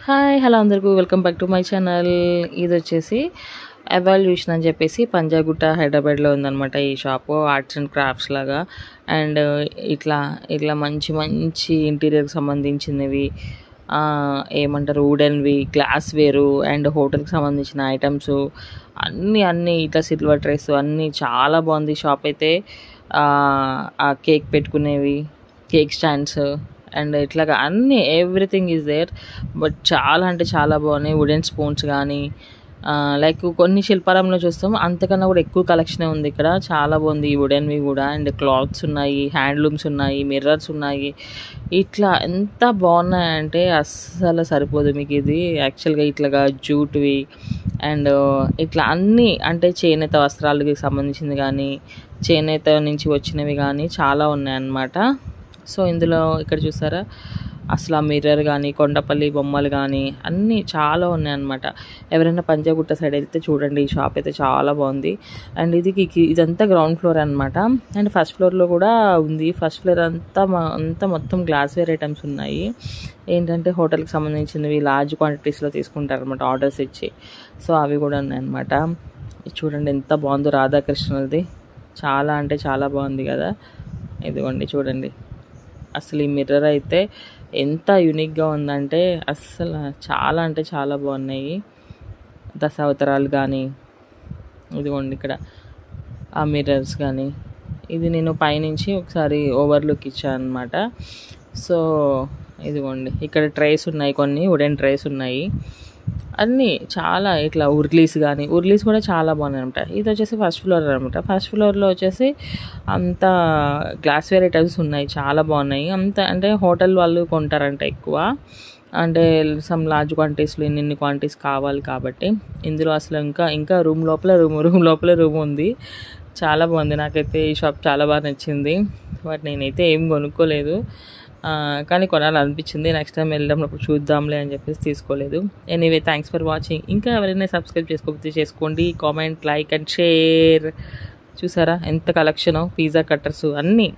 Hi hello అందరికీ welcome back to my channel. ఇది వచ్చేసి ఎవాల్యూషన్ అని చెప్పేసి పంజాగుట్ట హైదరాబాద్లో ఉందన్నమాట. ఈ షాపు ఆర్ట్స్ అండ్ క్రాఫ్ట్స్ లాగా అండ్ ఇట్లా ఇట్లా మంచి మంచి ఇంటీరియర్కి సంబంధించినవి ఏమంటారు వుడెన్వి, గ్లాస్ వేరు అండ్ హోటల్కి సంబంధించిన ఐటమ్స్ అన్నీ ఇట్లా సిల్వర్ ట్రేస్ అన్నీ చాలా బాగుంది షాప్ అయితే. ఆ కేక్ పెట్టుకునేవి, కేక్ స్టాండ్స్ అండ్ ఇట్లాగా అన్నీ ఎవ్రీథింగ్ ఈజ్ దేర్. బట్ చాలా అంటే చాలా బాగున్నాయి. వుడెన్ స్పూన్స్ కానీ లైక్ కొన్ని శిల్పారంలో చూస్తాం అంతకన్నా కూడా ఎక్కువ కలెక్షనే ఉంది ఇక్కడ. చాలా బాగుంది ఈ వుడెన్వి కూడా. అండ్ క్లాత్స్ ఉన్నాయి, హ్యాండ్లూమ్స్ ఉన్నాయి, మిర్రర్స్ ఉన్నాయి. ఇట్లా ఎంత బాగున్నాయంటే అస్సలు సరిపోదు మీకు. ఇది యాక్చువల్గా ఇట్లాగా జూట్వి అండ్ ఇట్లా అన్నీ అంటే చేనేత వస్త్రాలకి సంబంధించింది కానీ చేనేత నుంచి వచ్చినవి కానీ చాలా ఉన్నాయన్నమాట. సో ఇందులో ఇక్కడ చూసారా అసలు ఆ మిర్రర్ కానీ కొండపల్లి బొమ్మలు కానీ అన్నీ చాలా ఉన్నాయన్నమాట. ఎవరైనా పంజాగుట్ట సైడ్ వెళ్తే చూడండి, ఈ షాప్ అయితే చాలా బాగుంది. అండ్ ఇదంతా గ్రౌండ్ ఫ్లోర్ అనమాట. అండ్ ఫస్ట్ ఫ్లోర్లో కూడా ఉంది. ఫస్ట్ ఫ్లోర్ అంతా మొత్తం గ్లాస్వేర్ ఐటమ్స్ ఉన్నాయి. ఏంటంటే హోటల్కి సంబంధించినవి లార్జ్ క్వాంటిటీస్లో తీసుకుంటారనమాట ఆర్డర్స్ ఇచ్చి. సో అవి కూడా ఉన్నాయన్నమాట. చూడండి ఎంత బాగుందో రాధాకృష్ణులది. చాలా అంటే చాలా బాగుంది కదా. ఇదిగోండి చూడండి, అసలు ఈ మిర్రర్ అయితే ఎంత యూనిక్గా ఉందంటే అస్సలు చాలా అంటే చాలా బాగున్నాయి. దశావతారాలు కానీ ఇదిగోండి ఇక్కడ ఆ మిర్రర్స్ కానీ. ఇది నేను పైనుంచి ఒకసారి ఓవర్లుక్ ఇచ్చాను అనమాట. సో ఇదిగోండి ఇక్కడ ట్రేస్ ఉన్నాయి, కొన్ని వుడెన్ ట్రేస్ ఉన్నాయి. అన్నీ చాలా ఇట్లా ఉర్లీస్ కూడా చాలా బాగున్నాయి అనమాట. ఇది వచ్చేసి ఫస్ట్ ఫ్లోర్ అనమాట. ఫస్ట్ ఫ్లోర్లో వచ్చేసి అంతా గ్లాస్వేర్ ఐటమ్స్ ఉన్నాయి, చాలా బాగున్నాయి. అంత అంటే హోటల్ వాళ్ళు కొంటారంట ఎక్కువ, అంటే సమ్ లార్జ్ క్వాంటిటీస్లో ఇన్ని క్వాంటిటీస్ కావాలి కాబట్టి. ఇందులో అసలు ఇంకా రూమ్ లోపల రూమ్ ఉంది. చాలా బాగుంది. నాకైతే ఈ షాప్ చాలా బాగా నచ్చింది. బట్ నేనైతే ఏం కొనుక్కోలేదు, కానీ కొనాలనిపించింది. నెక్స్ట్ టైం వెళ్ళినప్పుడు చూద్దాంలే అని చెప్పేసి తీసుకోలేదు. Anyway thanks for watching. ఇంకా ఎవరైనా సబ్స్క్రైబ్ చేసుకోకపోతే చేసుకోండి. Comment, like and share. చూసారా ఎంత కలెక్షను, పిజ్జా కట్టర్స్ అన్నీ.